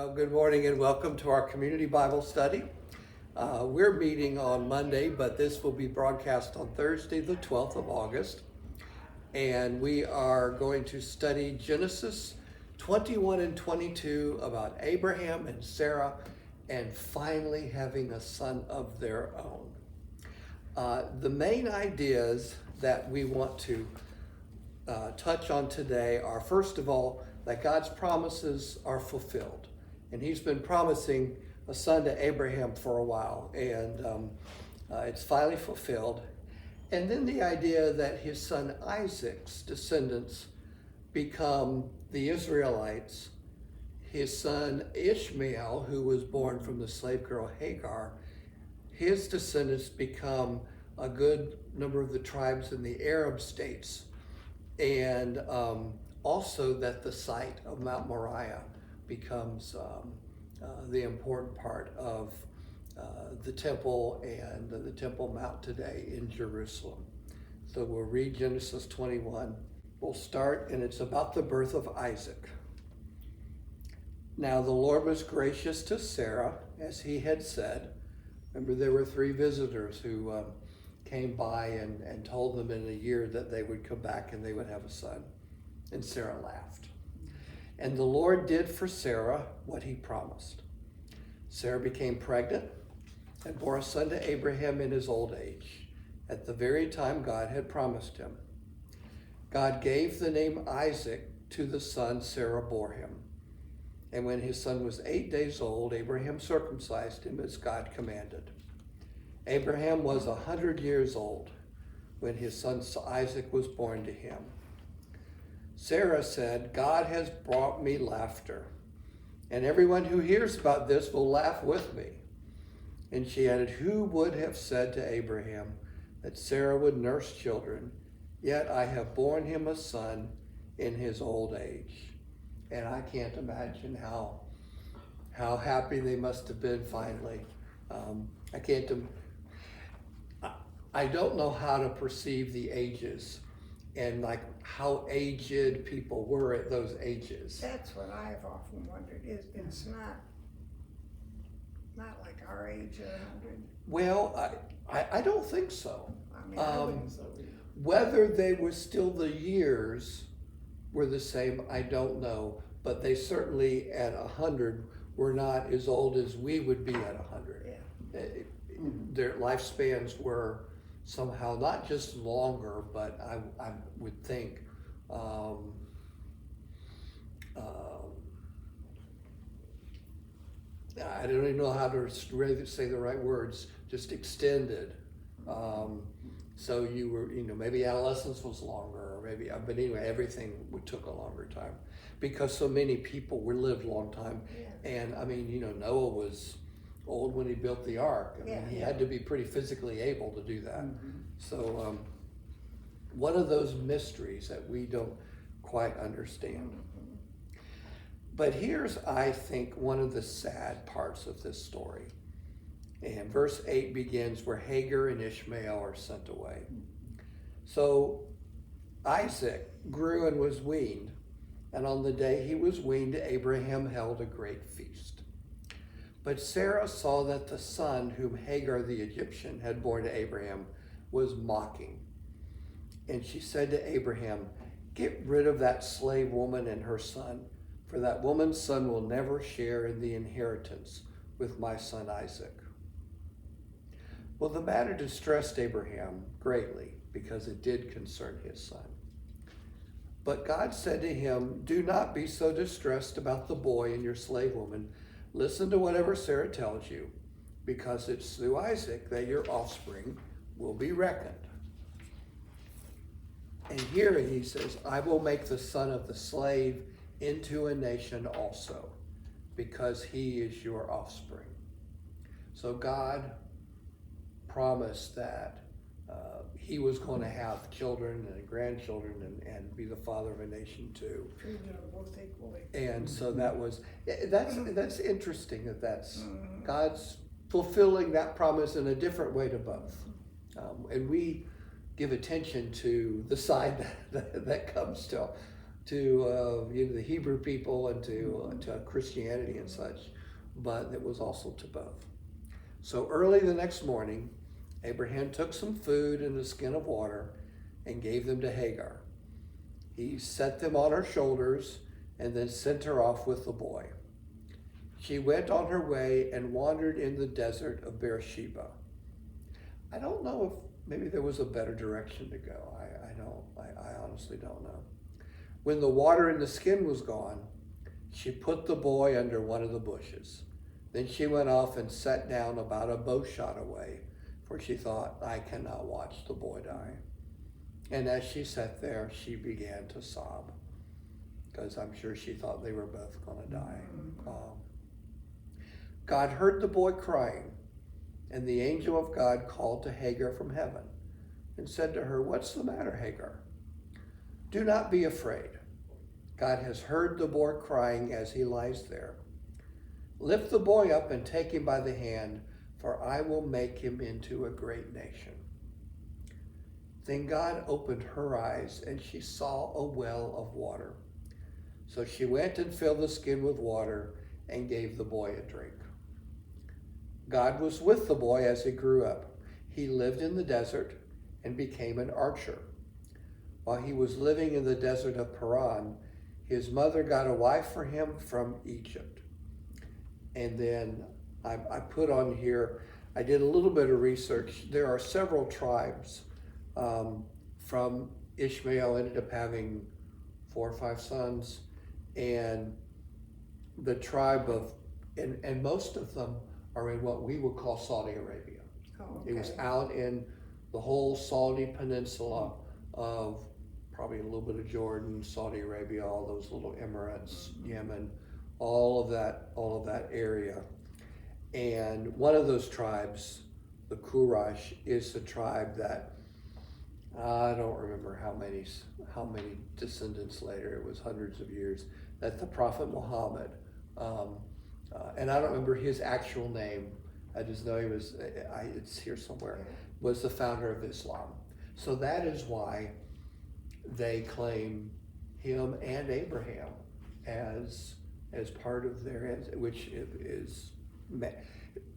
Well, good morning and welcome to our community Bible study. We're meeting on Monday, but this will be broadcast on Thursday, the 12th of August. And we are going to study Genesis 21 and 22 about Abraham and Sarah and finally having a son of their own. The main ideas that we want to touch on today are, first of all, that God's promises are fulfilled. And he's been promising a son to Abraham for a while, and it's finally fulfilled. And then the idea that his son Isaac's descendants become the Israelites. His son Ishmael, who was born from the slave girl Hagar, his descendants become a good number of the tribes in the Arab states. And also that the site of Mount Moriah becomes the important part of the temple and the Temple Mount today in Jerusalem. So we'll read Genesis 21. We'll start, and it's about the birth of Isaac. Now the Lord was gracious to Sarah, as he had said. Remember, there were 3 visitors who came by and told them in a year that they would come back and they would have a son. And Sarah laughed. And the Lord did for Sarah what he promised. Sarah became pregnant and bore a son to Abraham in his old age, at the very time God had promised him. God gave the name Isaac to the son Sarah bore him. And when his son was 8 days old, Abraham circumcised him as God commanded. Abraham was 100 years old when his son Isaac was born to him. Sarah said, God has brought me laughter, and everyone who hears about this will laugh with me. And she added, who would have said to Abraham that Sarah would nurse children? Yet I have borne him a son in his old age. And I can't imagine how happy they must have been finally. I don't know how to perceive the ages and like how aged people were at those ages. That's what I've often wondered. It's not like our age at 100. Well, I don't think so. I mean, I wouldn't so either. Whether they were still the years were the same, I don't know. But they certainly at 100 were not as old as we would be at 100. Yeah. Their lifespans were somehow not just longer, but I would think I don't even know how to really say the right words, just extended. So you were, maybe adolescence was longer, or maybe, but anyway, everything took a longer time because so many people lived a long time. Yeah. And I mean, Noah was old when he built the ark. I mean, he had to be pretty physically able to do that. Mm-hmm. So one of those mysteries that we don't quite understand. Mm-hmm. But here's, I think, one of the sad parts of this story. And verse 8 begins where Hagar and Ishmael are sent away. So Isaac grew and was weaned, and on the day he was weaned, Abraham held a great feast. But Sarah saw that the son whom Hagar the Egyptian had borne to Abraham was mocking. And she said to Abraham, get rid of that slave woman and her son, for that woman's son will never share in the inheritance with my son Isaac. Well, the matter distressed Abraham greatly because it did concern his son. But God said to him, do not be so distressed about the boy and your slave woman. Listen to whatever Sarah tells you, because it's through Isaac that your offspring will be reckoned. And here he says, I will make the son of the slave into a nation also, because he is your offspring. So God promised that he was going to have children and grandchildren and be the father of a nation too. Treated them both equally. And so that's interesting that's God's fulfilling that promise in a different way to both. And we give attention to the side that comes the Hebrew people and to Christianity and such, but it was also to both. So early the next morning, Abraham took some food and a skin of water and gave them to Hagar. He set them on her shoulders and then sent her off with the boy. She went on her way and wandered in the desert of Beersheba. I don't know if maybe there was a better direction to go. I honestly don't know. When the water in the skin was gone, she put the boy under one of the bushes. Then she went off and sat down about a bow shot away, for she thought, I cannot watch the boy die. And as she sat there, she began to sob, because I'm sure she thought they were both going to die. God heard the boy crying, and the angel of God called to Hagar from heaven and said to her, What's the matter, Hagar? Do not be afraid. God has heard the boy crying as he lies there. Lift the boy up and take him by the hand, for I will make him into a great nation. Then God opened her eyes, and she saw a well of water. So she went and filled the skin with water and gave the boy a drink. God was with the boy as he grew up. He lived in the desert and became an archer. While he was living in the desert of Paran, his mother got a wife for him from Egypt. And then I put on here, I did a little bit of research. There are several tribes from Ishmael, ended up having 4 or 5 sons, and the tribe of, and most of them are in what we would call Saudi Arabia. Oh, It was okay. out in the whole Saudi peninsula of probably a little bit of Jordan, Saudi Arabia, all those little emirates, Yemen, all of that area. And one of those tribes, the Quraysh, is the tribe that I don't remember how many descendants later, it was hundreds of years, that the Prophet Muhammad, and I don't remember his actual name, I just know he was, it's here somewhere, was the founder of Islam. So that is why they claim him and Abraham as part of their, which is,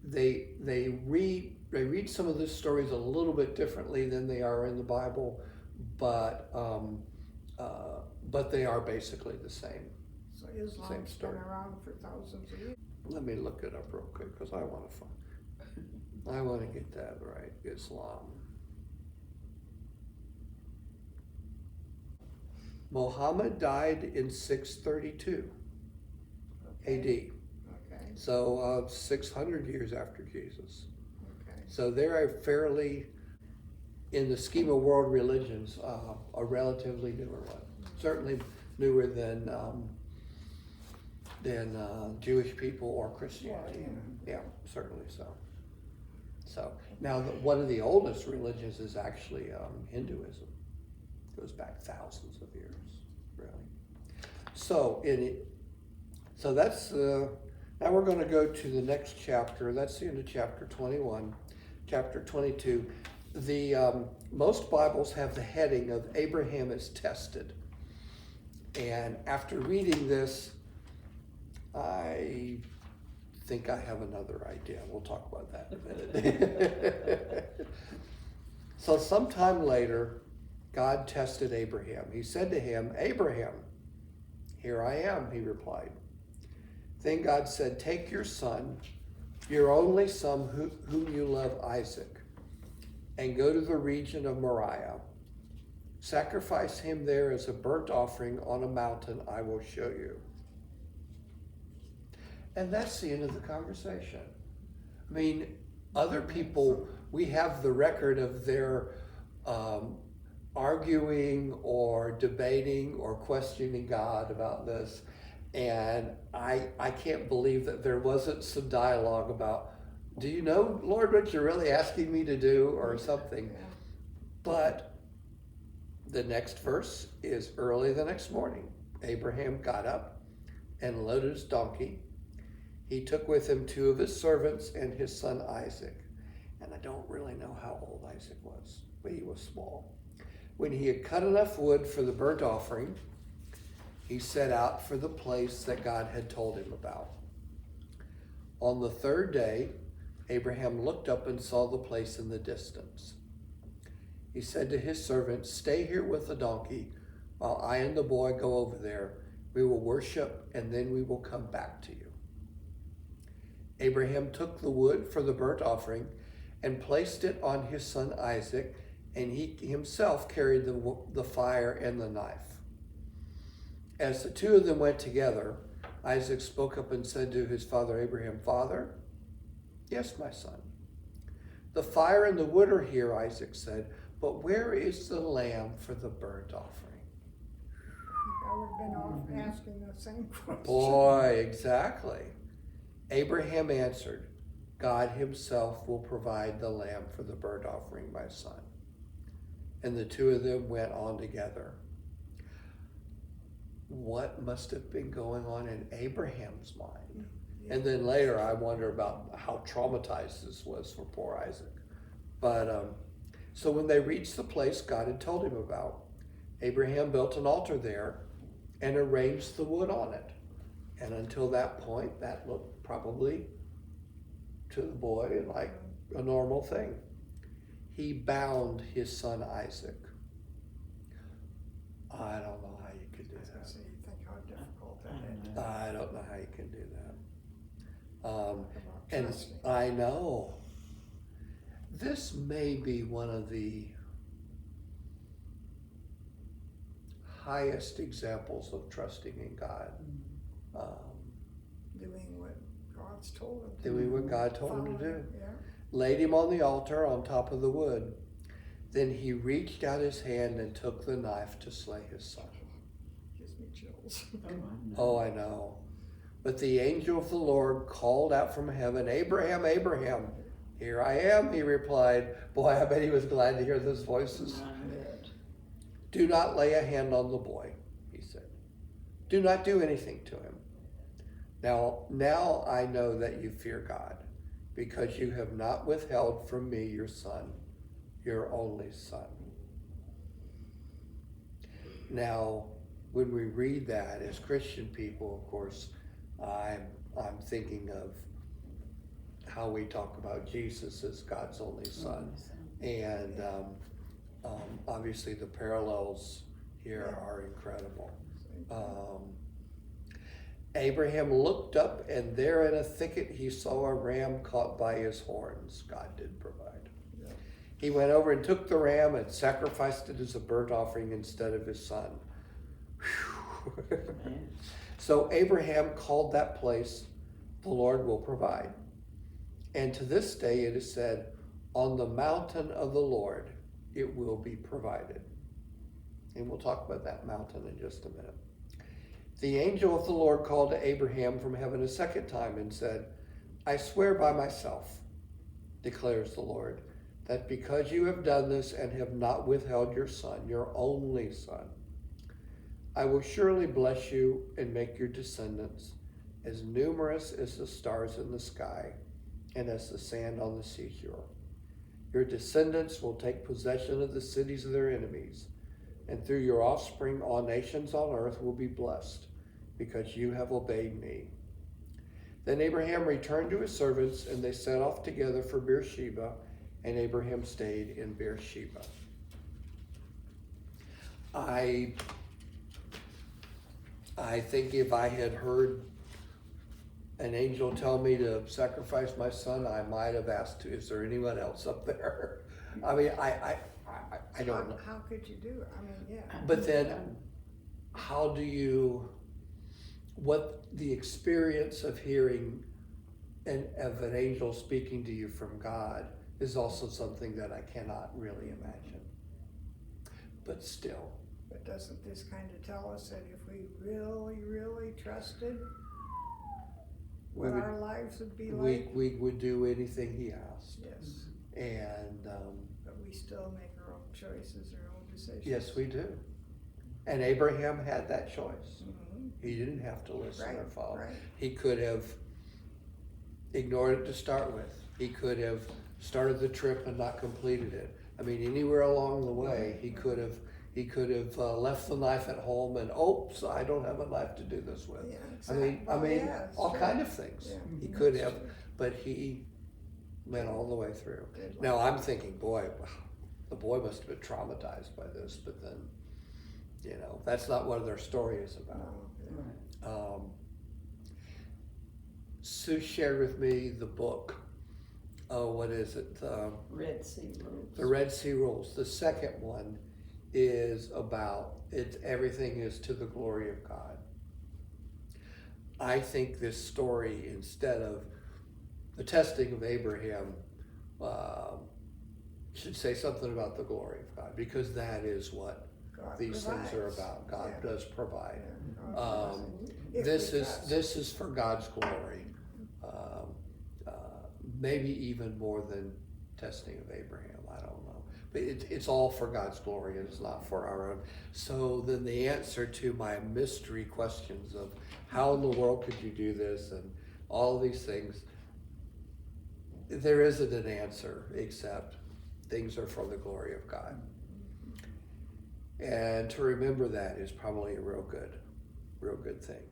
they read some of the stories a little bit differently than they are in the Bible, but they are basically the same. So Islam's been around for thousands of years. Let me look it up real quick, because I want to get that right. Islam. Muhammad died in 632 AD. Okay. So 600 years after Jesus. Okay. So they're a fairly, in the scheme of world religions, a relatively newer one. Certainly newer than Jewish people or Christianity. Yeah, certainly so. So now one of the oldest religions is actually Hinduism. Goes back thousands of years, really. So so that's now we're going to go to the next chapter. That's the end of chapter 21. Chapter 22. The most Bibles have the heading of Abraham is tested. And after reading this, I think I have another idea. We'll talk about that in a minute. So sometime later, God tested Abraham. He said to him, Abraham, here I am, he replied. Then God said, take your son, your only son whom you love, Isaac, and go to the region of Moriah. Sacrifice him there as a burnt offering on a mountain I will show you. And that's the end of the conversation. I mean, other people, we have the record of their arguing or debating or questioning God about this. And I can't believe that there wasn't some dialogue about, do you know, Lord, what you're really asking me to do, or something. Yeah. But the next verse is early the next morning. Abraham got up and loaded his donkey. He took with him 2 of his servants and his son Isaac. And I don't really know how old Isaac was, but he was small. When he had cut enough wood for the burnt offering, he set out for the place that God had told him about. On the third day, Abraham looked up and saw the place in the distance. He said to his servant, "Stay here with the donkey while I and the boy go over there. We will worship and then we will come back to you." Abraham took the wood for the burnt offering and placed it on his son Isaac, and he himself carried the fire and the knife. As the two of them went together, Isaac spoke up and said to his father Abraham, "Father?" "Yes, my son." "The fire and the wood are here," Isaac said, "but where is the lamb for the burnt offering?" I would have been off asking the same question. Boy, exactly. Abraham answered, "God himself will provide the lamb for the burnt offering, my son." And the two of them went on together. What must have been going on in Abraham's mind? And then later I wonder about how traumatized this was for poor Isaac. But so when they reached the place God had told him about, Abraham built an altar there and arranged the wood on it. And until that point, that looked probably to the boy like a normal thing. He bound his son Isaac. I don't know how you could do that. So you think how difficult that is. I don't know how you can do that. About And trusting. I know this may be one of the highest examples of trusting in God. Doing what God's told him to Doing what God told him to do. Following, yeah. Laid him on the altar on top of the wood. Then he reached out his hand and took the knife to slay his son. Gives me chills. Oh, I know. But the angel of the Lord called out from heaven, "Abraham, Abraham." "Here I am," he replied. Boy, I bet he was glad to hear those voices. "Do not lay a hand on the boy," he said. "Do not do anything to him. Now I know that you fear God, because you have not withheld from me your son, your only son." Now, when we read that as Christian people, of course, I'm thinking of how we talk about Jesus as God's only son. And obviously the parallels here are incredible. Abraham looked up, and there in a thicket he saw a ram caught by his horns. God did provide. Yeah. He went over and took the ram and sacrificed it as a burnt offering instead of his son. So Abraham called that place, "The Lord will provide." And to this day it is said, "On the mountain of the Lord it will be provided." And we'll talk about that mountain in just a minute. The angel of the Lord called to Abraham from heaven a second time and said, "I swear by myself, declares the Lord, that because you have done this and have not withheld your son, your only son, I will surely bless you and make your descendants as numerous as the stars in the sky and as the sand on the seashore. Your descendants will take possession of the cities of their enemies, and through your offspring all nations on earth will be blessed, because you have obeyed me." Then Abraham returned to his servants, and they set off together for Beersheba, and Abraham stayed in Beersheba. I think if I had heard an angel tell me to sacrifice my son, I might have asked, "Is there anyone else up there?" I mean, I don't know. How could you do it? I mean, yeah. But then, how do you, what the experience of hearing of an angel speaking to you from God is also something that I cannot really imagine. But still. But doesn't this kind of tell us that if we really, really trusted, We what would- our lives would be like? We would do anything he asked. Yes, And but we still make our own choices, our own decisions. yes, we do. And Abraham had that choice. Mhm. He didn't have to listen or Right, follow. right. He could have ignored it to start with. He could have started the trip and not completed it. I mean, anywhere along the way, he could have He could have left the knife at home and, oops, I don't have a knife to do this with. Yeah, I exactly. mean, Yeah, it's all true. kind of things. Yeah, He could that's have, true. but he went all the way through. Good Now luck. I'm thinking, boy, the boy must have been traumatized by this, but then, you know, that's not what their story is about. No, Sue shared with me the book. Oh, what is it? Red Sea Rules. The Red Sea Rules. The second one is about everything is to the glory of God. I think this story, instead of the testing of Abraham, should say something about the glory of God, because that is what God these things are provides. about. God Yeah. does provide. Yeah, God provides. If This we is trust. this is for God's glory, maybe even more than testing of Abraham. I don't know, but it's all for God's glory, and it's not for our own. So then the answer to my mystery questions of how in the world could you do this and all these things, there isn't an answer except things are for the glory of God. And to remember that is probably a real good thing.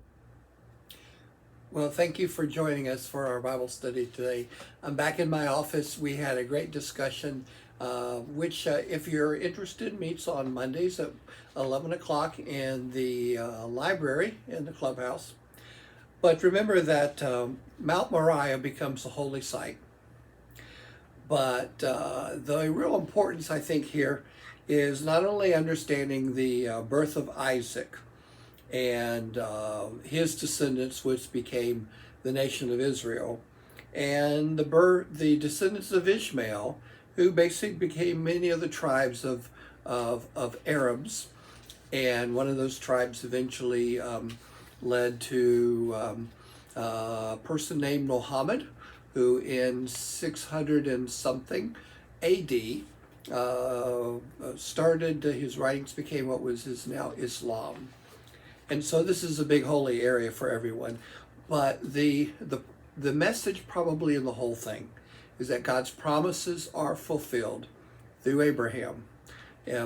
Well, thank you for joining us for our Bible study today. I'm back in my office. We had a great discussion, which, if you're interested, meets on Mondays at 11 o'clock in the library in the clubhouse. But remember that Mount Moriah becomes a holy site. But the real importance, I think, here is not only understanding the birth of Isaac and his descendants, which became the nation of Israel, and the descendants of Ishmael, who basically became many of the tribes of Arabs, and one of those tribes eventually led to a person named Muhammad, who in 600 and something AD started, his writings became what is now Islam. And so this is a big holy area for everyone. But the message probably in the whole thing is that God's promises are fulfilled through Abraham,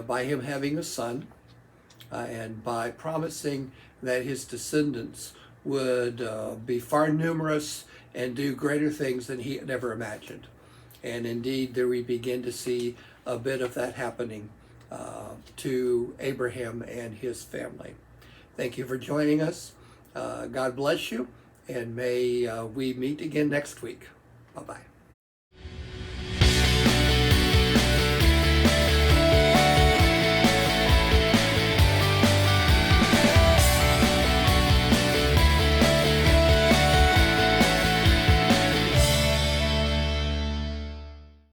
by him having a son, and by promising that his descendants would be far numerous and do greater things than he had ever imagined. And indeed, there we begin to see a bit of that happening to Abraham and his family. Thank you for joining us. God bless you, and may we meet again next week. Bye-bye.